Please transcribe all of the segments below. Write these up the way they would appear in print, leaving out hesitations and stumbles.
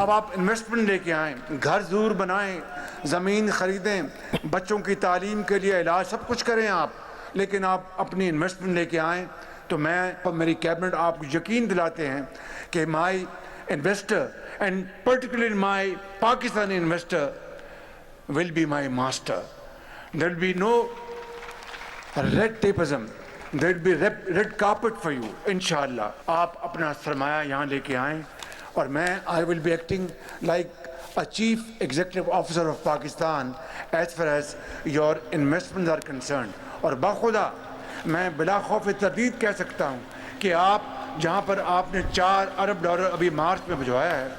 अब आप इन्वेस्टमेंट लेके आएँ, घर ज़रूर बनाएं, ज़मीन ख़रीदें, बच्चों की तालीम के लिए इलाज सब कुछ करें आप, लेकिन आप अपनी इन्वेस्टमेंट लेके आएँ तो मैं और मेरी कैबिनेट आपको यकीन दिलाते हैं कि my investor and particularly my Pakistani investor will be my master. There will be no red tapism, there will be red carpet for you. इंशाअल्लाह आप अपना सरमाया यहाँ लेके आएँ और मैं I will be acting like a chief executive officer of Pakistan as far as your investments are concerned. और बाखुदा मैं बिला खौफ तरदीद कह सकता हूँ कि आप जहाँ पर आपने $4 अरब अभी मार्च में भिजवाया है,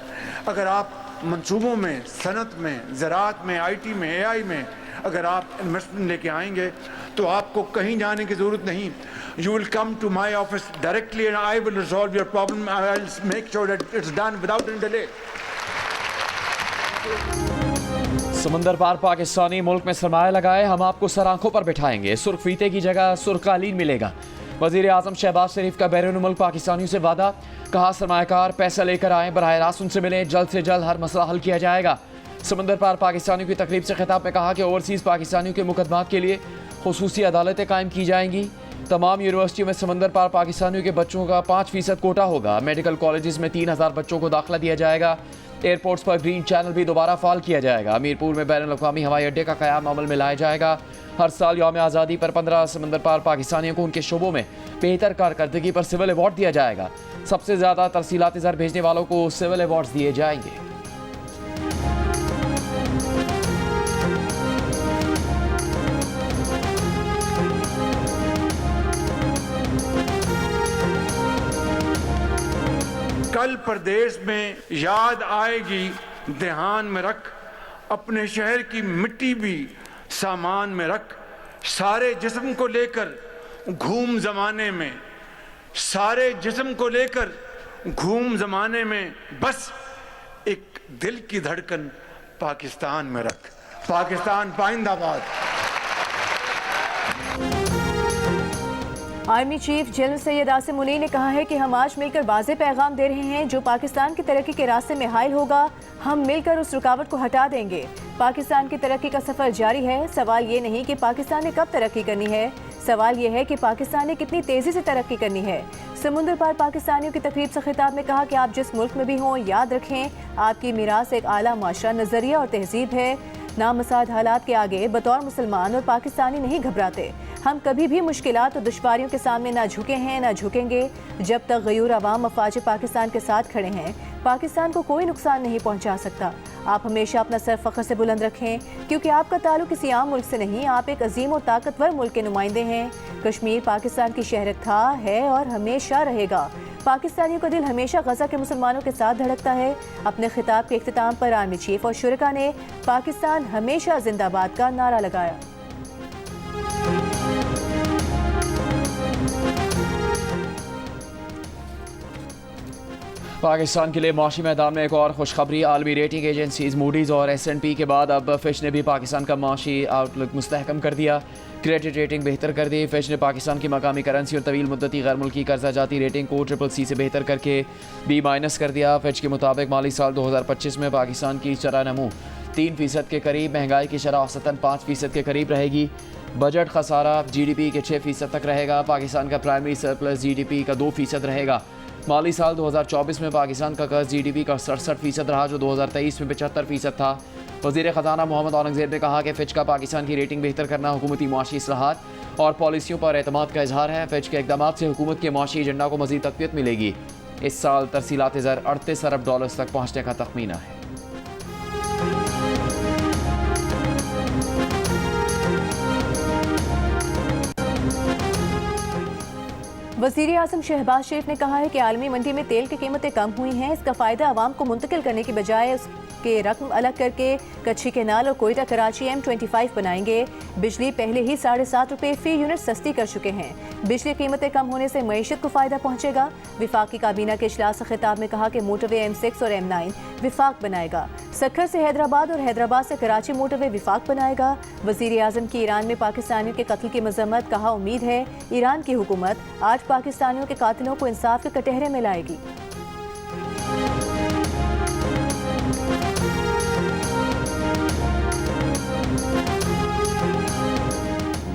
अगर आप मंसूबों में, सनत में, ज़राअत में, IT में, AI में अगर आप इन्वेस्टमेंट लेके आएंगे तो आपको कहीं जाने की ज़रूरत नहीं. You will come to my office directly and I will resolve your problem. I will make sure that it's done without any delay. समंदर पार पाकिस्तानी मुल्क में सरमाया लगाए, हम आपको सर आंखों पर बिठाएंगे. सुर्ख फीते की जगह सुर्ख कालीन मिलेगा. वज़ीर आज़म शहबाज शरीफ का बैरून मुल्क पाकिस्तानियों से वादा. कहा सरमायाकार पैसा लेकर आए, बराह रास्त उनसे मिलें, जल्द से जल्द हर मसला हल किया जाएगा. समंदर पार पाकिस्तानियों की तकरीब से खिताब में कहा कि ओवरसीज़ पाकिस्तानियों के मुकदमात के लिए खुसूसी अदालतें कायम की जाएंगी. तमाम यूनिवर्सिटियों में समंदर पार पाकिस्तानियों के बच्चों का 5% कोटा होगा. मेडिकल कॉलेजेस में 3000 बच्चों को दाखिला दिया जाएगा. एयरपोर्ट्स पर ग्रीन चैनल भी दोबारा फाल किया जाएगा. मीरपुर में बैनुल-अक़वामी हवाई अड्डे का क़याम अमल में लाया जाएगा. हर साल यौम आज़ादी पर 15 समंदर पार पाकिस्तानियों को उनके शोबों में बेहतर कारकर्दगी पर सिविल अवार्ड दिया जाएगा. सबसे ज़्यादा तरसीलाती ज़र भेजने वालों को सिविल अवार्ड दिए जाएंगे. कल प्रदेश में याद आएगी ध्यान में रख, अपने शहर की मिट्टी भी सामान में रख. सारे जिस्म को लेकर घूम ज़माने में, सारे जिस्म को लेकर घूम ज़माने में, बस एक दिल की धड़कन पाकिस्तान में रख. पाकिस्तान पाइंदाबाद. Army chief general Syed Asim Munir ने कहा है कि हम आज मिलकर वाज़ेह पैगाम दे रहे हैं, जो पाकिस्तान की तरक्की के रास्ते में हाइल होगा, हम मिलकर उस रुकावट को हटा देंगे. पाकिस्तान की तरक्की का सफ़र जारी है. सवाल ये नहीं कि पाकिस्तान ने कब तरक्की करनी है, सवाल ये है कि पाकिस्तान ने कितनी तेज़ी से तरक्की करनी है. समुद्र पार पाकिस्तानियों की तकरीब से खिताब में कहा कि आप जिस मुल्क में भी हों, याद रखें आपकी मीरास एक आला माशरा नज़रिया और तहजीब है. नामसाद हालात के आगे बतौर मुसलमान और पाकिस्तानी नहीं घबराते. हम कभी भी मुश्किलात और दुश्वारियों के सामने ना झुके हैं ना झुकेंगे. जब तक गयूर अवाम अफवाज पाकिस्तान के साथ खड़े हैं, पाकिस्तान को कोई नुकसान नहीं पहुंचा सकता. आप हमेशा अपना सर फ़ख्र से बुलंद रखें, क्योंकि आपका ताल्लुक किसी आम मुल्क से नहीं, आप एक अजीम और ताकतवर मुल्क के नुमाइंदे हैं. कश्मीर पाकिस्तान की शहर था, है और हमेशा रहेगा. पाकिस्तानियों का दिल हमेशा गजा के मुसलमानों के साथ धड़कता है. अपने खिताब के इख्तिताम पर आर्मी चीफ और शुरका ने पाकिस्तान हमेशा जिंदाबाद का नारा लगाया. पाकिस्तान के लिए माशी मैदान में एक और खुशखबरी. आलमी रेटिंग एजेंसीज मूडीज़ और S&P के बाद अब फिच ने भी पाकिस्तान का माशी आउटलुक मुस्तहकम कर दिया. क्रेडिट रेटिंग बेहतर कर दी. फिच ने पाकिस्तान की मकामी करेंसी और तवील मुद्दती गैर मुल्की कर्जा जाती रेटिंग को CCC से बेहतर करके B- कर दिया. फिच के मुताबिक माली साल 2025 में पाकिस्तान की शरह नमू 3% के करीब, महंगाई की शरह औसतन 5% के करीब रहेगी. बजट खसारा GDP के 6% तक रहेगा. पाकिस्तान का प्राइमरी सरप्लस GDP का 2% रहेगा. माली साल 2024 में पाकिस्तान का कर्ज GDP का 67% रहा, जो 2023 में 75% था. वज़ीर ख़जाना मोहम्मद औरंगज़ेब ने कहा कि फिच का पाकिस्तान की रेटिंग बेहतर करना हुकूमती मुआशी इस्लाहात और पॉलिसियों पर एतमाद का इजहार है. फिच के इक़दाम से हुकूमत के मुआशी एजेंडा को मज़ीद तक़वियत मिलेगी. इस साल तरसीलात ज़र $38 अरब तक पहुँचने का तखमीना है. वज़ीर आज़म शहबाज शरीफ ने कहा है कि आलमी मंडी में तेल की कीमतें कम हुई हैं. इसका फ़ायदा आवाम को मुंतकिल करने की बजाय उसके रकम अलग करके कच्छी केनाल और कोयटा कराची M25 बनाएंगे. बिजली पहले ही ₹7.5 फ़ी यूनिट सस्ती कर चुके हैं. बिजली कीमतें कम होने से मईशत को फ़ायदा पहुँचेगा. विफाकी काबीना के इजलास से खिताब में कहा कि मोटरवे M6 और M9 विफाक बनाएगा. सक्खर से हैदराबाद और हैदराबाद से कराची मोटरवे विफाक बनाएगा. वज़ीर आज़म की ईरान में पाकिस्तानियों के कत्ल की मजम्मत. कहा उम्मीद है ईरान की हुकूमत आज पाकिस्तानियों के कातिलों को इंसाफ के कटहरे में लाएगी.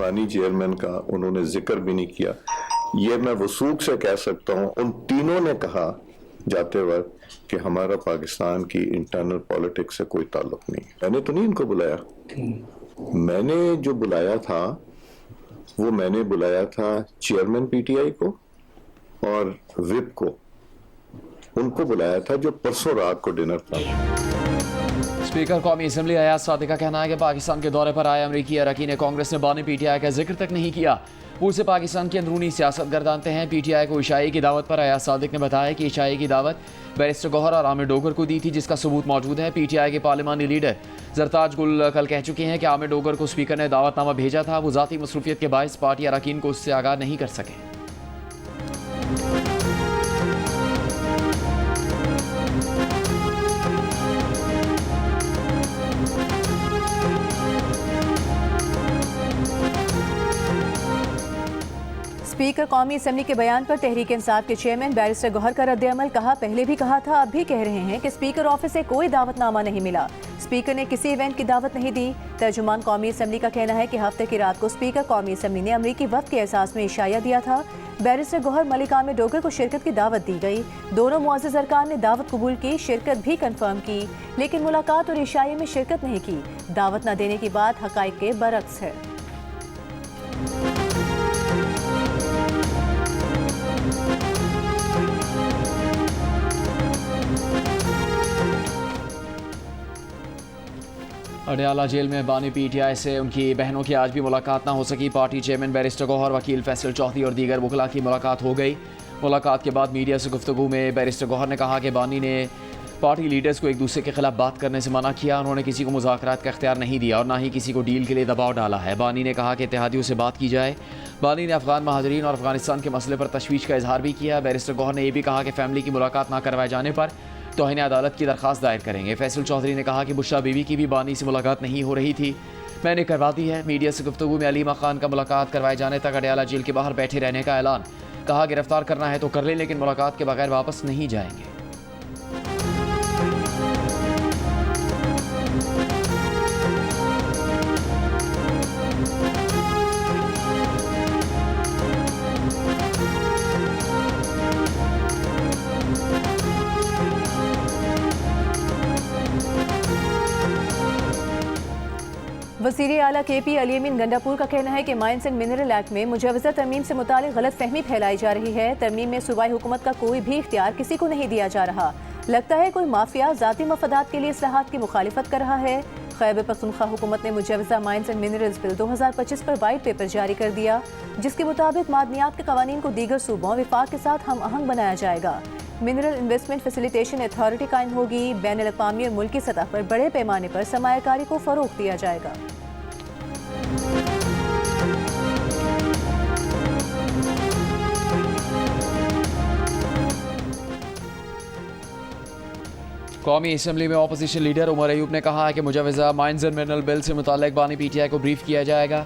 बानी चेयरमैन का उन्होंने जिक्र भी नहीं किया। ये मैं वसूख से कह सकता हूँ, उन तीनों ने कहा जाते वक्त कि हमारा पाकिस्तान की इंटरनल पॉलिटिक्स से कोई ताल्लुक नहीं। मैंने तो नहीं इनको बुलाया, मैंने जो बुलाया था वो मैंने बुलाया था चेयरमैन पीटीआई को और विप को, उनको बुलाया था जो परसों रात को डिनर था। स्पीकर कौमी असम्बली अयाज सादिक का कहना है कि पाकिस्तान के दौरे पर आए अमरीकी अरकान कांग्रेस ने बानी पीटीआई का जिक्र तक नहीं किया, वो उसे पाकिस्तान की अंदरूनी सियासत गर्दानते हैं। पीटीआई को इशाई की दावत पर अयाज सादिक ने बताया कि इशाई की दावत बैरिस्टर गौहर और आमिर डोगर को दी थी, जिसका सबूत मौजूद है। पीटीआई के पार्लिमानी लीडर जरताज गुल कल कह चुके हैं कि आमिर डोगर को स्पीकर ने दावतनामा भेजा था, वो ज़ाती मसरूफियत के बायस पार्टी अरकान को उससे आगाह नहीं कर सके। स्पीकर कौमी असम्बली के बयान पर तहरीक इंसाफ के चेयरमैन बैरिस्टर गौहर का रद्द-ए-अमल। कहा, पहले भी कहा था, अब भी कह रहे हैं कि स्पीकर ऑफिस से कोई दावतनामा नहीं मिला, स्पीकर ने किसी इवेंट की दावत नहीं दी। तर्जुमान कौमी असम्बली का कहना है कि हफ्ते की रात को स्पीकर कौमी असम्बली ने अमरीकी वफ्द के एहसास में इशाया दिया था। बैरिस्टर गौहर मलिक आमिर डोगर को शिरकत की दावत दी गई। दोनों मुअज़्ज़िज़ अरकान ने दावत कबूल की, शिरकत भी कन्फर्म की, लेकिन मुलाकात और इशाये में शिरकत नहीं की। दावत न देने की बात हक़ाइक़ के बरअक्स है। अडयाला जेल में बानी पीटीआई से उनकी बहनों की आज भी मुलाकात ना हो सकी। पार्टी चेयरमैन बैरिस्टर गौहर, वकील फैसल चौधरी और दीगर वकला की मुलाकात हो गई। मुलाकात के बाद मीडिया से गुफ्तगू में बैरिस्टर गौहर ने कहा कि बानी ने पार्टी लीडर्स को एक दूसरे के खिलाफ बात करने से मना किया, उन्होंने किसी को मुज़ाकरात का इख्तियार नहीं दिया और ना ही किसी को डील के लिए दबाव डाला है। बानी ने कहा कि इत्तेहादियों से बात की जाए। बानी ने अफगान महाजरीन और अफगानिस्तान के मसले पर तशवीश का इजहार भी किया। बैरिस्टर गौहर ने यह भी कहा कि फैमिली की मुलाकात ना करवाए जाने पर तौहीन अदालत की दरख्वास्त दायर करेंगे। फैसल चौधरी ने कहा कि बुशरा बीवी की भी बानी से मुलाकात नहीं हो रही थी, मैंने करवा दी है। मीडिया से गुफ्तगू में अलीमा खान का मुलाकात करवाए जाने तक अडयाला जेल के बाहर बैठे रहने का ऐलान। कहा, गिरफ्तार करना है तो कर लें, लेकिन मुलाकात के बगैर वापस नहीं जाएंगे। वज़ीर आला KP अली अमीन गंडापुर का कहना है कि माइंस एंड मिनरल एक्ट में मुजवज़ा तरमीम से मुतालिक गलत फहमी फैलाई जा रही है। तरमीम में सूबाई हुकूमत का कोई भी इख्तियार किसी को नहीं दिया जा रहा। लगता है कोई माफिया ज़ाती मफादात के लिए इस्लाहात की मुखालिफत कर रहा है। खैबर पख्तूनख्वा हुकूमत ने मुजवज़ा माइंस एंड मिनरल्स बिल 2025 पर वाइट पेपर जारी कर दिया, जिसके मुताबिक मादनियात के कवानीन को दीगर सूबों विफाक के साथ हम आहंग बनाया जाएगा। मिनरल इन्वेस्टमेंट फैसिलिटेशन अथॉरिटी कायम होगी। बैन अल-अक़वामी और मुल्की सतह पर बड़े पैमाने पर सरमायाकारी को फ़रोग़ दिया जाएगा। कौमी असम्बली में अपोजिशन लीडर उमर अयूब ने कहा है कि मुजवज़ा माइंस एंड मिनरल बिल से मुताल्लिक़ बानी पीटीआई को ब्रीफ किया जाएगा।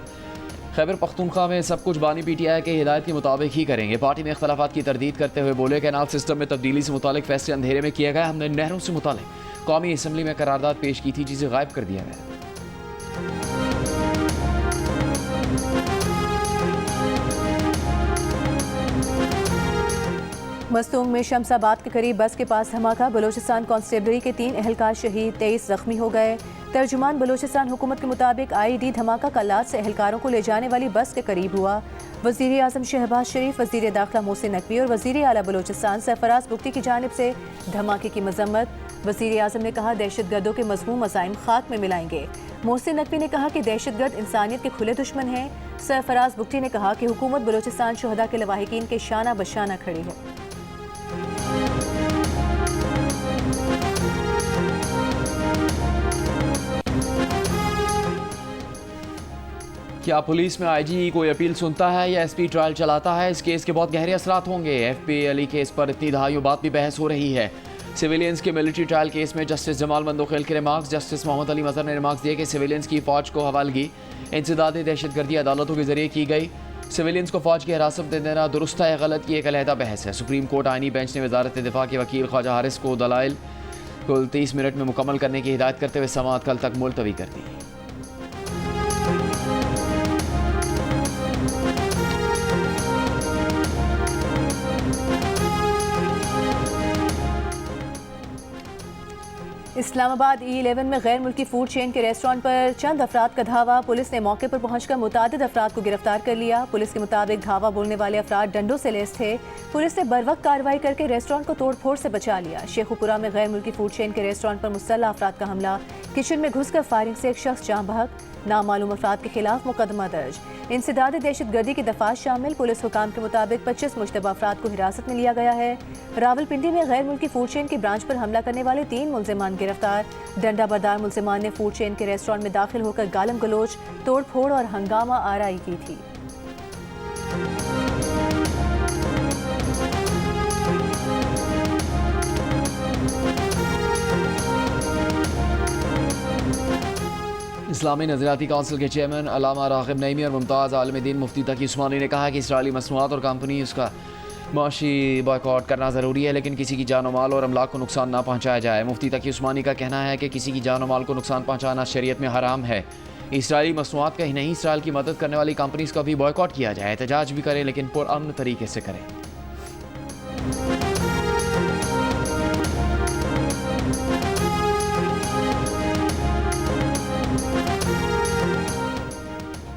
खैबर पख्तूनख्वा में सब कुछ बानी पीटीआई के हिदायत के मुताबिक ही करेंगे। पार्टी में इख्तलाफात की तरदीद करते हुए बोले, कैनाल सिस्टम में तब्दीली से मुताल्लिक़ फैसले अंधेरे में किए गए। हमने नहरों से मुताल्लिक़ कौमी असम्बली में करारदाद पेश की थी, जिसे गायब कर दिया गया। मस्तूंग में शमसाबाद के करीब बस के पास धमाका, बलोचिस्तान कांस्टेबलरी के 3 एहलकार शहीद, 23 जख्मी हो गए। तर्जुमान बलोचिस्तान हुकूमत के मुताबिक IED धमाका कल्लात से एहलकारों को ले जाने वाली बस के करीब हुआ। वज़ीर आज़म शहबाज शरीफ, वज़ीर दाखिला मोहसिन नकवी और वज़ीर आला बलोचिस्तान सरफराज बुगटी की जानिब से धमाके की मजम्मत। वज़ीर आज़म ने कहा, दहशतगर्दों के मज़मूम मज़ाइम खाक में मिलाएंगे। मोहसिन नकवी ने कहा कि दहशतगर्द इंसानियत के खुले दुश्मन हैं। सरफराज बुगटी ने कहा कि हुकूमत बलोचिस्तान शुहदा के लवाहिकीन के शाना बशाना खड़ी है। क्या पुलिस में IG कोई अपील सुनता है या SP ट्रायल चलाता है? इस केस के बहुत गहरे असरात होंगे। FPAली केस पर इतनी दहाइयों बाद भी बहस हो रही है। सिविलियंस के मिलिट्री ट्रायल केस में जस्टिस जमाल मंदोखेल के रिमार्क्स। जस्टिस मोहम्मद अली मज़हर ने रिमार्क्स दिए कि सिविलियंस की फ़ौज को हवालगी इंसदाद दहशतगर्दी अदालतों के जरिए की गई। सिविलियंस को फ़ौज की हिरासत दे देना दुरुस्त है या गलत की एक अलहदा बहस है। सुप्रीम कोर्ट आईनी बेंच ने वजारत दिफा के वकील ख्वाजा हारिस को दलाइल कुल 30 मिनट में मुकम्मल करने की हिदायत करते हुए समाअत कल तक मुलतवी कर दी। इस्लामाबाद E11 में गैर मुल्की फूड चेन के रेस्टोरेंट पर चंद अफराद का धावा। पुलिस ने मौके पर पहुंचकर मुतादिद अफराद को गिरफ्तार कर लिया। पुलिस के मुताबिक धावा बोलने वाले अफराद डंडों से लैस थे। पुलिस ने बरवक्त कार्रवाई करके रेस्टोरेंट को तोड़फोड़ से बचा लिया। शेखुपुरा में गैर मुल्की फूड चेन के रेस्टोरेंट पर मुसल्लह अफराद का हमला। किचन में घुसकर फायरिंग से एक शख्स जाँ बहक। नामालूम अफराद के खिलाफ मुकदमा दर्ज। इंसदाद दहशतगर्दी की दफात शामिल। पुलिस हुकाम के मुताबिक 25 मुश्तबा अफराद को हिरासत में लिया गया है। रावलपिंडी में गैर मुल्की फूड चेन की ब्रांच पर हमला करने वाले 3 मुल्जिमान गिरफ्तार। डंडा बरदार मुल्जिमान ने फूड चेन के रेस्टोरेंट में दाखिल होकर गालम गलोच, तोड़फोड़ और हंगामा आराई की थी। इस्लामी नज़रियाती काउंसिल के चेयरमैन अल्लामा राग़िब नईमी और मुमताज़ आलिम-ए-दीन मुफ्ती तकी उस्मानी ने कहा कि इसराइली मसनूआत और कंपनी उसका माशी बॉयकॉट करना ज़रूरी है, लेकिन किसी की जान माल और अमलाक को नुकसान ना पहुँचाया जाए। मुफ्ती तकी उस्मानी का कहना है कि किसी की जान माल को नुकसान पहुँचाना शरीयत में हराम है। इसराइली मसनूआत का ही नहीं, इसराइल की मदद करने वाली कंपनीज का भी बॉयकॉट किया जाए। एहतजाज भी करें, लेकिन पुरअमन तरीके से करें।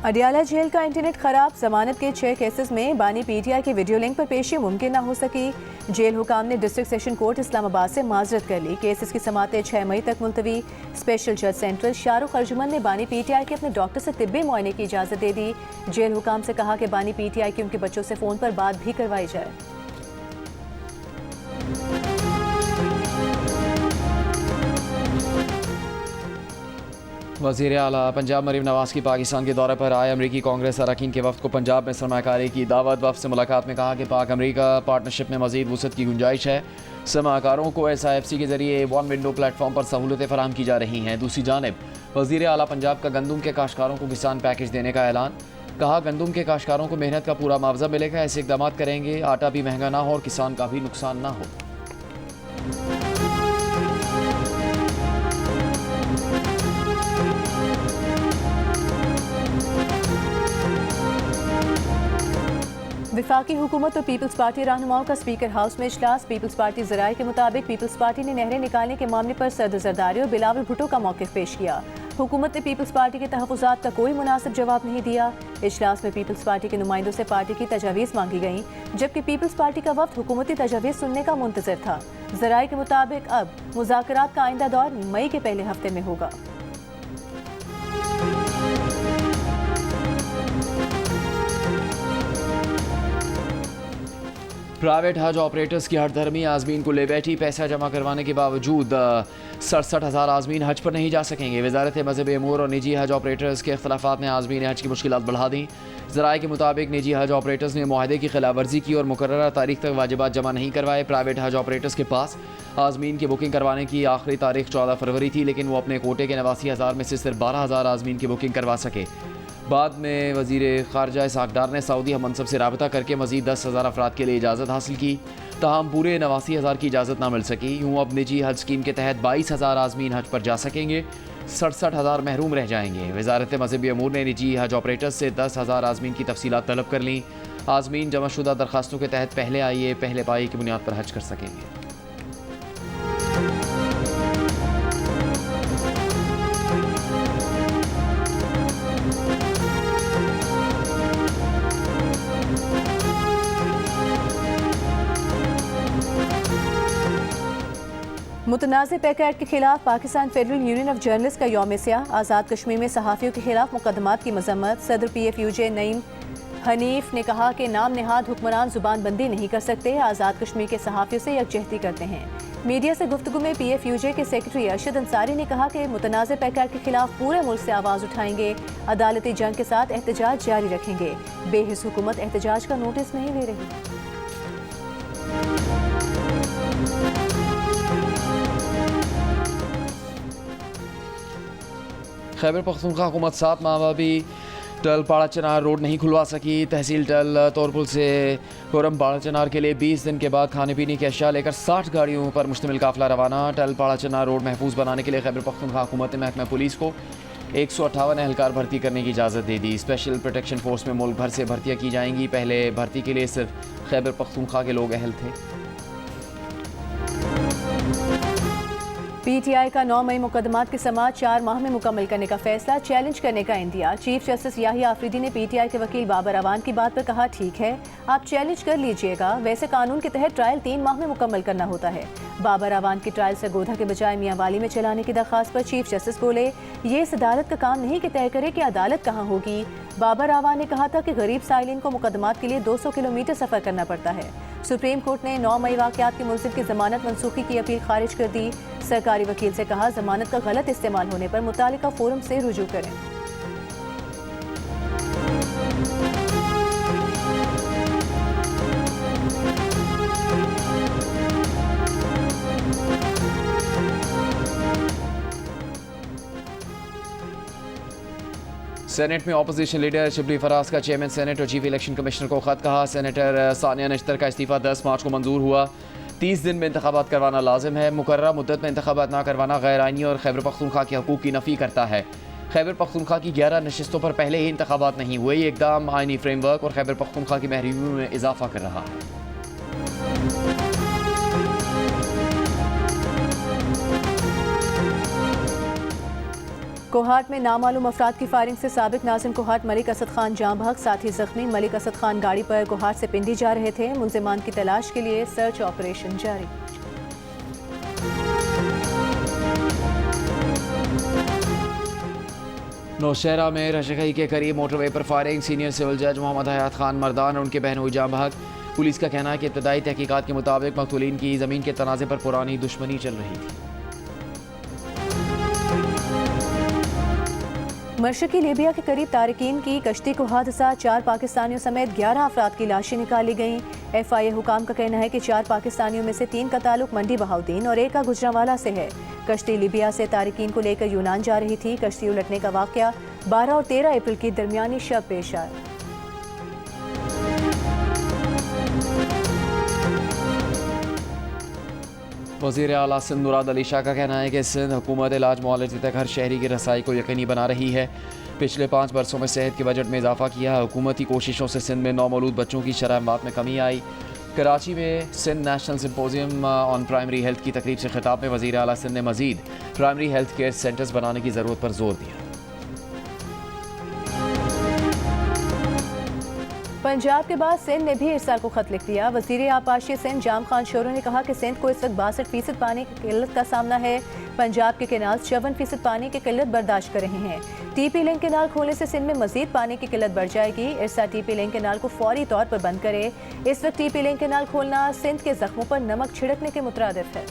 अडियाला जेल का इंटरनेट खराब। जमानत के 6 केसेस में बानी PTI के वीडियो लिंक पर पेशी मुमकिन न हो सकी। जेल हुकाम ने डिस्ट्रिक्ट सेशन कोर्ट इस्लामाबाद से माजरत कर ली। केसेस की समातें 6 मई तक मुलतवी। स्पेशल जज सेंट्रल शाहरुख अर्जुमन ने बानी PTI के अपने डॉक्टर से तिब्बी मुआयने की इजाज़त दे दी। जेल हुकाम से कहा कि बानी PTI की उनके बच्चों से फ़ोन पर बात भी करवाई जाए। वज़ीर आला पंजाब मरीम नवाज़ की पाकिस्तान के दौरे पर आए अमरीकी कांग्रेस अरकान के वफ़द को पंजाब में सरमाकारी की दावत। वफ़द से मुलाकात में कहा कि पाक अमरीका पार्टनरशिप में मज़ीद वुसअत की गुंजाइश है। सरमाकारों को SIFC के ज़रिए 1 विंडो प्लेटफॉर्म पर सहूलतें फराहम की जा रही हैं। दूसरी जानब वज़ीर आला पंजाब का गंदम के काश्तकारों को किसान पैकेज देने का ऐलान। कहा गंदम के काश्तकारों को मेहनत का पूरा मुआवजा मिलेगा। ऐसे इक़दाम करेंगे आटा भी महंगा ना हो और किसान का भी नुकसान ना हो। विफाकी हुकूमत और पीपल्स पार्टी रहनुमाओं का स्पीकर हाउस में इजलास। पीपल्स पार्टी ज़राए के मुताबिक पीपल्स पार्टी ने नहरें निकालने के मामले पर सदर जरदारी और बिलावल भुट्टो का मौक़िफ़ पेश किया। हुकूमत ने पीपल्स पार्टी के तहफ़्फ़ुज़ात का कोई मुनासिब जवाब नहीं दिया। इजलास में पीपल्स पार्टी के नुमाइंदों से पार्टी की तजावीज़ मांगी गईं, जबकि पीपल्स पार्टी का वफ़द हुकूमती तजावीज़ सुनने का मुंतज़िर था। ज़राए के मुताबिक अब मुज़ाकरात का आइंदा दौर मई के पहले हफ्ते में होगा। प्राइवेट हज ऑपरेटर्स की हड़धर्मी आज़मीन को ले बैठी। पैसा जमा करवाने के बावजूद 67,000 आज़मीन हज पर नहीं जा सकेंगे। वजारत मज़हबी अमूर और निजी हज ऑपरेटर्स के अख्तलाफात ने आज़मीन हज की मुश्किलात बढ़ा दी। ज़राए के मुताबिक निजी हज ऑपरेटर्स ने मुआहदे की खिलाफ वर्जी की और मुकर्ररा तारीख तक वाजिबात जमा नहीं करवाए। प्राइवेट हज ऑपरेटर्स के पास आज़मीन की बुकिंग करवाने की आखिरी तारीख 14 फरवरी थी, लेकिन वो अपने कोटे के 89,000 में से सिर्फ 12,000 आज़मीन की बुकिंग करवा सके। बाद में वज़ीर ख़ारजा इसहाक़ डार ने सऊदी हम मनसब से रबता करके मज़ीद 10,000 अफराद के लिए इजाज़त हासिल की, ताहम पूरे 89,000 की इजाज़त ना मिल सकी। यूँ अब निजी हज स्कीम के तहत 22,000 आज़मीन हज पर जा सकेंगे, 67,000 महरूम रह जाएंगे। वजारत मज़हबी अमूर ने निजी हज ऑपरेटर्स से 10,000 आज़मीन की तफसीलात तलब कर लीं। आज़मीन जमाशुदा दरखास्तों के तहत पहले आइए पहले पाई की बुनियाद पर हज कर सकेंगे। मुतनाज़ पैक एक्ट के खिलाफ Pakistan federal union of journalist का यौम स्याह। आज़ाद कश्मीर में सहाफ़ियों के खिलाफ मुकदमात की मजम्मत। सदर PFUJ नईम हनीफ ने कहा कि नाम निहाद हुक्मरान जुबान बंदी नहीं कर सकते। आज़ाद कश्मीर के सहाफ़ियों से यकजहती करते हैं। मीडिया से गुफ्तगू में PFUJ के सेक्रेटरी अरशद अंसारी ने कहा कि मुतनाज़ पैक एक्ट के खिलाफ पूरे मुल्क से आवाज़ उठाएंगे। अदालती जंग के साथ एहतजाज जारी रखेंगे। बेहिस हुकूमत एहतजाज का नोटिस नहीं ले रही। खैबर पख्तूनख्वा हुकूमत 7 माह भी टल पाड़ा चनार रोड नहीं खुलवा सकी। तहसील टल तौरपुल से कोरम पाड़ा चनार के लिए 20 दिन के बाद खाने पीने की अशिया लेकर 60 गाड़ियों पर मुश्तमिल काफिला रवाना। टल पाड़ा चनार रोड महफूज बनाने के लिए खैबर पख्तूनख्वा हुकूमत ने महकमा पुलिस को 158 एहलकार भर्ती करने की इजाज़त दे दी। स्पेशल प्रोटेक्शन फोर्स में मुल्क भर से भर्तियाँ की जाएंगी। पहले भर्ती के लिए सिर्फ खैबर पख्तूनख्वा के लोग अहल थे। पीटीआई का 9 मई मुकदमात की समाअत 4 माह में मुकम्मल करने का फैसला, चैलेंज करने का इंदिया। चीफ जस्टिस याहिया आफरीदी ने पीटीआई के वकील बाबर अवान की बात पर कहा, ठीक है आप चैलेंज कर लीजिएगा, वैसे कानून के तहत ट्रायल 3 माह में मुकम्मल करना होता है। बाबर अवान की ट्रायल सरगोधा के बजाय मियांवाली में चलाने की दरख्वास्त पर चीफ जस्टिस बोले, ये इस अदालत का काम नहीं कि तय करे कि अदालत कहाँ होगी। बाबर अवान ने कहा था कि गरीब साइलिन को मुकदमात के लिए 200 किलोमीटर सफर करना पड़ता है। सुप्रीम कोर्ट ने 9 मई वाकयात के मुलजिम की जमानत मनसूखी की अपील खारिज कर दी। सरकारी वकील से कहा, जमानत का गलत इस्तेमाल होने पर मुतालिका फोरम से रुजू करें। सेनेट में अपोजिशन लीडर शिबली फराज का चेयरमैन सेनेट और चीफ इलेक्शन कमिश्नर को खत, कहा सेनेटर सानिया नश्तर का इस्तीफा 10 मार्च को मंजूर हुआ। 30 दिन में इंतखाबात करवाना लाजिम है। मुकर्ररा मुद्दत में इंतखाबात ना करवाना गैर आइनी और खैबर पख्तूनख्वा के हकूक़ की नफ़ी करता है। खैबर पख्तूनख्वा की 11 नशिस्तों पर पहले ही इंतखाबात नहीं हुए। ये इकदाम आइनी फ्रेमवर्क और खैबर पख्तूनख्वा की महरीमी में इजाफा कर रहा है। कोहाट में नामालूम अफराद की फायरिंग से साबिक नाज़िम कोहाट मलिक असद खान जाँ बहक, साथ ही जख्मी। मलिक असद खान गाड़ी पर कोहाट से पिंडी जा रहे थे। मुलजिमान की तलाश के लिए सर्च ऑपरेशन जारी। नौशहरा में रशगई के करीब मोटरवे पर फायरिंग, सीनियर सिविल जज मोहम्मद हयात खान मर्दान और उनके बहन हुई जाँ बहक। पुलिस का कहना है कि इब्तदाई तहकीकात के मुताबिक मकतूलीन की ज़मीन के तनाज़े पर पुरानी दुश्मनी चल रही थी। मशरकी लीबिया के करीब तारिकीन की कश्ती को हादसा, 4 पाकिस्तानियों समेत 11 अफराद की लाशें निकाली गईं। FIA हुकाम का कहना है कि 4 पाकिस्तानियों में से 3 का ताल्लुक मंडी बहाउद्दीन और 1 का गुजरांवाला से है। कश्ती लीबिया से तारिकीन को लेकर यूनान जा रही थी। कश्ती उलटने का वाकया 12 और 13 अप्रैल की दरमियानी शब पेश आया। वज़ीर आला सिंध मुराद अली शाह का कहना है कि सिंध हुकूमत इलाज मुआलजे तक हर शहरी की रसाई को यकीनी बना रही है। पिछले 5 बरसों में सेहत के बजट में इजाफा किया है। हुकूमती कोशिशों से सिंध में नौमौलूद बच्चों की शरह मौत में कमी आई। कराची में Sindh national symposium on primary health की तकरीब से खिताब में वज़ीर आला सिंध ने मज़ीद प्राइमरी हेल्थ केयर सेंटर्स बनाने की ज़रूरत पर जोर दिया। पंजाब के बाद सिंध ने भी इरसा को खत लिख दिया। वज़ीर आपाशी सिंध जाम खान शोरो ने कहा कि सिंध को इस वक्त 62% पानी की किल्लत का सामना है। पंजाब के केनाल 54% पानी की किल्लत बर्दाश्त कर रहे हैं। TP लिंक केनाल खोलने से सिंध में मजीद पानी की किल्लत बढ़ जाएगी। इरसा TP लिंक केनाल को फौरी तौर पर बंद करे। इस वक्त TP लिंक केनाल खोलना सिंध के जख्मों पर नमक छिड़कने के मुतरादिफ है।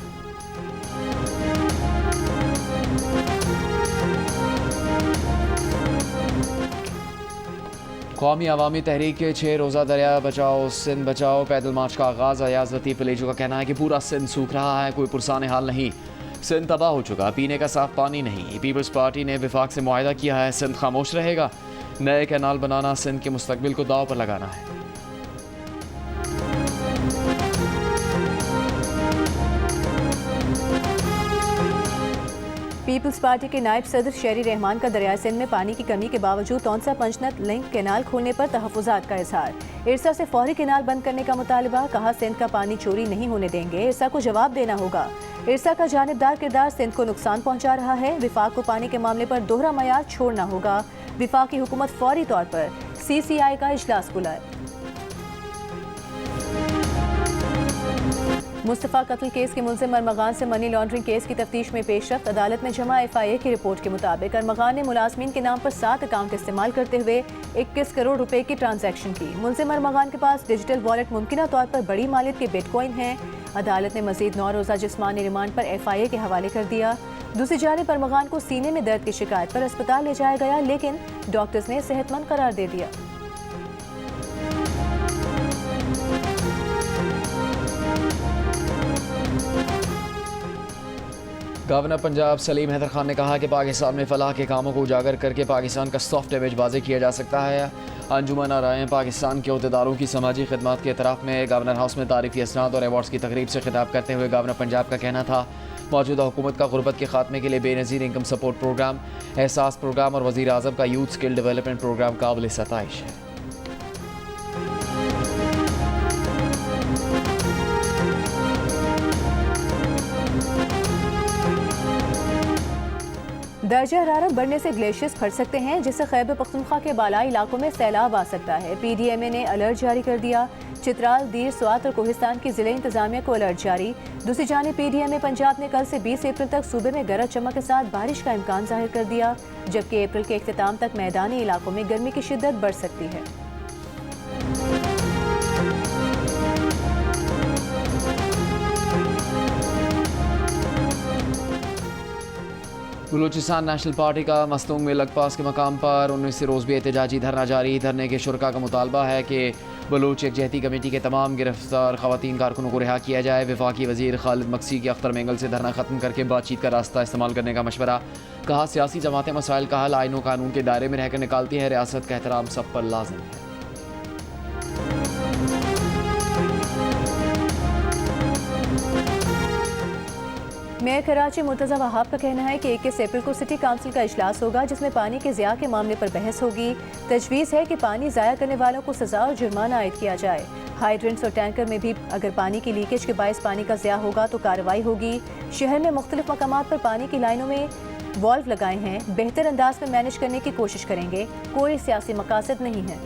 कौमी अवामी तहरीक के 6 रोज़ा दरिया बचाओ सिंध बचाओ पैदल मार्च का आगाज़। अयाज लतीफ़ वलेजो का कहना है कि पूरा सिंध सूख रहा है, कोई पुरसाने हाल नहीं। सिंध तबाह हो चुका, पीने का साफ पानी नहीं। पीपल्स पार्टी ने विफाक से मुआहदा किया है, सिंध खामोश रहेगा। नए कैनाल बनाना सिंध के मुस्तकबिल को दाव पर लगाना है। पीपल्स पार्टी के नायब सदर शेरी रहमान का दरिया सिंध में पानी की कमी के बावजूद तौंसा पंचनत लिंक केनाल खोलने पर तहफ़्फ़ुज़ात का इजहार। इरसा से फौरी केनाल बंद करने का मुतालबा, कहा सिंध का पानी चोरी नहीं होने देंगे, इरसा को जवाब देना होगा। इरसा का जानिबदार किरदार सिंध को नुकसान पहुंचा रहा है। विफाक को पानी के मामले पर दोहरा मयार छोड़ना होगा। विफाकी हुकूमत फौरी तौर पर CCI का इजलास बुलाए। मुस्तफ़ा कत्ल केस के मुलजिम अरमगान से मनी लॉन्ड्रिंग केस की तफ्तीश में पेशरफ्त। अदालत में जमा FIA की रिपोर्ट के मुताबिक अरमगान ने मुलाजमीन के नाम पर 7 अकाउंट इस्तेमाल करते हुए 21 करोड़ रुपए की ट्रांजैक्शन की। मुलजिम अरमगान के पास डिजिटल वॉलेट मुमकिना तौर पर बड़ी मालियत के बिटकॉइन हैं। अदालत ने मजीद 9 रोज़ा जिस्मानी रिमांड पर FIA के हवाले कर दिया। दूसरी जानिब अरमगान को सीने में दर्द की शिकायत पर अस्पताल ले जाया गया, लेकिन डॉक्टर्स ने सेहतमंद करार दे दिया। गवर्नर पंजाब सलीम हैदर खान ने कहा कि पाकिस्तान में फलाह के कामों को उजागर करके पाकिस्तान का सॉफ्ट इमेज वाज़े किया जा सकता है। अंजुमन आराएं पाकिस्तान के अहदेदारों की समाजी खिदमत के एतराफ़ में गवर्नर हाउस में तारीफ़ी असनाद और अवार्ड्स की तकरीब से खिताब करते हुए गवर्नर पंजाब का कहना था, मौजूदा हुकूमत का गुरबत के खात्मे के लिए बेनज़ीर इनकम सपोर्ट प्रोग्राम, एहसास प्रोग्राम और वज़ीर आज़म का यूथ स्किल डेवलपमेंट प्रोग्राम काबिल सताइश है। दर्जा हरारत बढ़ने से ग्लेशियर्स फट सकते हैं, जिससे खैबर पख्तूनख्वा के बालाई इलाकों में सैलाब आ सकता है। PDMA ने अलर्ट जारी कर दिया। चित्राल, दीर, स्वात और कोहिस्तान की जिले इंतजामिया को अलर्ट जारी। दूसरी जानिब PDMA पंजाब ने कल से 20 अप्रैल तक सूबे में गरज चमक के साथ बारिश का इम्कान जाहिर कर दिया, जबकि अप्रैल के इख्तिताम तक मैदानी इलाकों में गर्मी की शिद्दत बढ़ सकती है। बलूचिस्तान नेशनल पार्टी का मस्तूंग में लगपास के मकाम पर 19 रोज़ भी एहतजाजी धरना जारी। धरने के शुरका का मुतालबा है कि बलूच यकजहती कमेटी के तमाम गिरफ्तार खवातीन कारकुनों को रिहा किया जाए। वफाकी वज़ीर खालिद मक्सी की अख्तर मेंगल से धरना ख़त्म करके बातचीत का रास्ता इस्तेमाल करने का मशवरा। कहा सियासी जमातें मसाइल का हल आईन व कानून के दायरे में रहकर निकालती है, रियासत का एहतराम सब पर लाजिम है। मेयर कराची मुर्तज़ा वहाब का कहना है कि 21 अप्रैल को सिटी काउंसिल का इजलास होगा, जिसमें पानी के ज़िया के मामले पर बहस होगी। तजवीज़ है कि पानी ज़ाया करने वालों को सज़ा और जुर्माना आयद किया जाए। हाइड्रेंट्स और टैंकर में भी अगर पानी की लीकेज के बायस पानी का ज़िया होगा तो कार्रवाई होगी। शहर में मुख्तलिफ मकामात पर पानी की लाइनों में वॉल्व लगाए हैं, बेहतर अंदाज में मैनेज करने की कोशिश करेंगे। कोई सियासी मकासद नहीं है।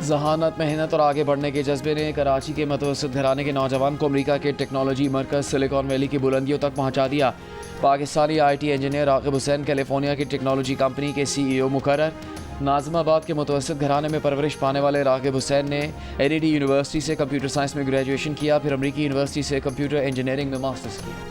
जहानत, मेहनत और आगे बढ़ने के जज्बे ने कराची के मतवसत घराने के नौजवान को अमरीका के टेक्नोलॉजी मरकज़ सिलिकॉन वैली की बुलंदियों तक पहुंचा दिया। Pakistani IT engineer Raghib Hussain California की टेक्नोलॉजी कंपनी के CEO मुकर्रर। नाज़िमाबाद के मतवसत घराने में परवरिश पाने वाले रागिब हुसैन ने NED यूनिवर्सिटी से कंप्यूटर साइंस में ग्रेजुएशन किया, फिर अमरीकी यूनिवर्सिटी से कंप्यूटर इंजीनियरिंग में मास्टर्स किया।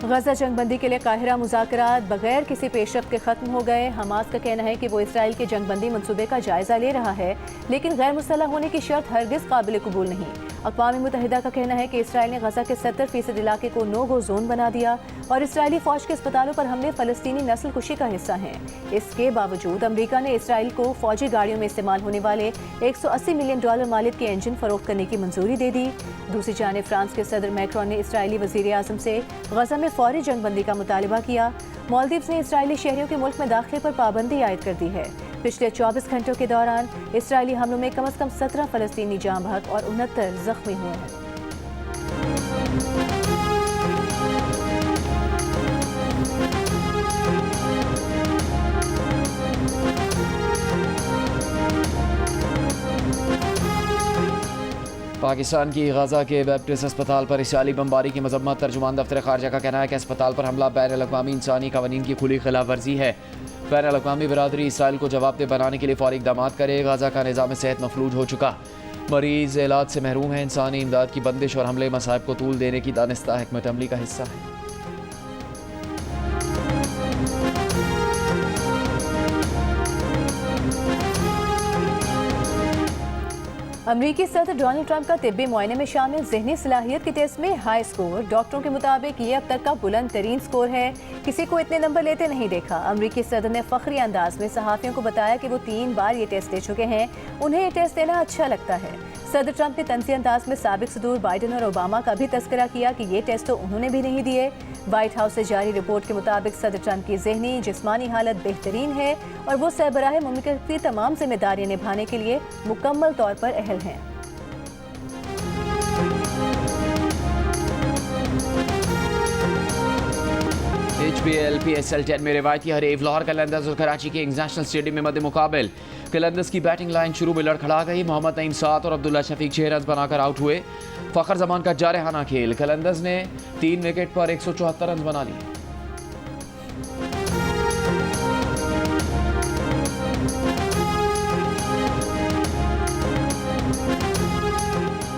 गजा जंगबंदी के लिए काहिरा मुज़ाकरात बगैर किसी पेशरफ्त के ख़त्म हो गए। हमास का कहना है कि वो इसराइल के जंगबंदी मनसूबे का जायज़ा ले रहा है, लेकिन गैर मुसल्लह होने की शर्त हरगिज़ काबिल कबूल नहीं। अक़वाम मुत्तहिदा का कहना है कि इसराइल ने गजा के 70% इलाके को नो गो जोन बना दिया और इसराइली फ़ौज के अस्पतालों पर हमले फ़लस्तीनी नस्ल कुशी का हिस्सा हैं। इसके बावजूद अमरीका ने इसराइल को फ़ौजी गाड़ियों में इस्तेमाल होने वाले $180 मिलियन मालिक के इंजन फ़रोख्त करने की मंजूरी दे दी। दूसरी जानिब फ्रांस के सदर मैक्रोन ने इसराइली वज़ीर आज़म से गजा में फौरी जंगबंदी का मुतालिबा किया। मालदीव्स ने इसराइली शहरियों के मुल्क में दाखिले पर पाबंदी आयद कर दी है। पिछले 24 घंटों के दौरान इसराइली हमलों में कम से कम 17 फ़लस्तीनी जाँ बहक और 69 जख्मी हुए हैं। पाकिस्तान की गजा के बैप्टिस्ट अस्पताल पर इसराइली बमबारी की मजम्मत। तर्जुमान दफ्तर खारजा का कहना है कि अस्पताल पर हमला बैनुल-अक़वामी इंसानी क़वानीन की खुली खिलाफ वर्जी है। बैनुल-अक़वामी बरादरी इसराइल को जवाबदेह बनाने के लिए फौरी इक़दाम करे। गजा का निज़ाम सेहत मफलूज हो चुका, मरीज़ इलाज से महरूम है। इंसानी इमदाद की बंदिश और हमले मसाइब को तूल देने की दानिस्ता हिकमत अमली का हिस्सा है। अमरीकी सदर डोनाल्ड ट्रंप का तिब्बी मुआयने में शामिल ज़हनी सलाहियत के टेस्ट में हाई स्कोर। डॉक्टरों के मुताबिक ये अब तक का बुलंद तरीन स्कोर है, किसी को इतने नंबर लेते नहीं देखा। अमरीकी सदर ने फख्री अंदाज में सहाफ़ियों को बताया कि वो 3 बार ये टेस्ट दे चुके हैं, उन्हें ये टेस्ट देना अच्छा लगता है। सदर ट्रंप ने तंज़ी अंदाज में साबिक सदूर बाइडन और ओबामा का भी तस्करा किया कि ये टेस्ट तो उन्होंने भी नहीं दिए। व्हाइट हाउस से जारी रिपोर्ट के मुताबिक सदर ट्रंप की ज़हनी जिस्मानी हालत बेहतरीन है और वो सरबराह मुमलिकत की तमाम जिम्मेदारियाँ निभाने के लिए मुकम्मल तौर पर अहल हैं। HBL PSL 10 में रिवायती हरीफ लाहौर कलंदर्स और कराची के इंटरनेशनल स्टेडियम में मद्दे मुकाबिल। कलंदर्स की बैटिंग लाइन शुरू में लड़खड़ा गई। मोहम्मद नईम 7 और अब्दुल्ला शफीक 6 रन बनाकर आउट हुए। फ़खर जमान का जारहाना खेल। कलंदर्स ने 3 विकेट पर 174 रन बना लिए।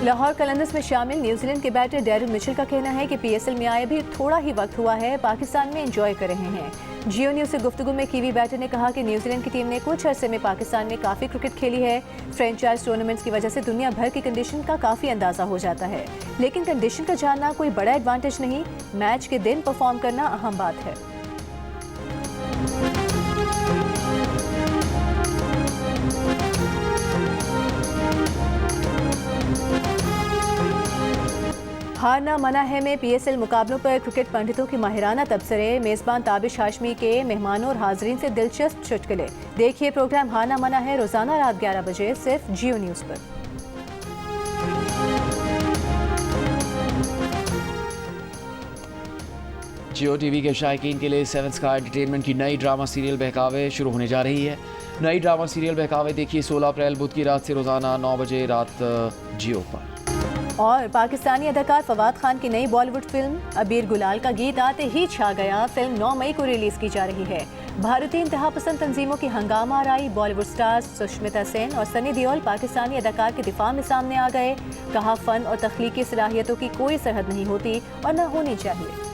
लाहौर कलंदर्स में शामिल न्यूजीलैंड के बैटर डैरिल मिचेल का कहना है कि PSL में आए भी थोड़ा ही वक्त हुआ है, पाकिस्तान में एंजॉय कर रहे हैं। जियो न्यूज़ से गुफ्तगू में कीवी बैटर ने कहा कि न्यूजीलैंड की टीम ने कुछ अरसे में पाकिस्तान में काफ़ी क्रिकेट खेली है। फ्रेंचाइज टूर्नामेंट्स की वजह से दुनिया भर की कंडीशन का काफ़ी अंदाज़ा हो जाता है, लेकिन कंडीशन का जानना कोई बड़ा एडवांटेज नहीं, मैच के दिन परफॉर्म करना अहम बात है। हारना मना है में PSL मुकाबलों पर क्रिकेट पंडितों की माहिराना तबसरे, मेज़बान ताबिश हाशमी के मेहमानों और हाजरीन से दिलचस्प चुटकुले। देखिए प्रोग्राम हारना मना है रोजाना रात 11 बजे सिर्फ जियो न्यूज़ पर। जियो टीवी के शायकीन के लिए 7 स्काई एंटरटेनमेंट की नई ड्रामा सीरियल बहकावे शुरू होने जा रही है। नई ड्रामा सीरियल बहकावे देखिए 16 अप्रैल बुध की रात से रोजाना 9 बजे रात जियो पर। और पाकिस्तानी अदाकार फवाद खान की नई बॉलीवुड फिल्म अबीर गुलाल का गीत आते ही छा गया। फिल्म 9 मई को रिलीज की जा रही है। भारतीय इंतहा पसंद तंजीमों की हंगामा आराई, बॉलीवुड स्टार्स सुष्मिता सेन और सनी देओल पाकिस्तानी अदाकार के दिफा में सामने आ गए। कहा फन और तख्लीकी सलाहियतों की कोई सरहद नहीं होती और न होनी चाहिए।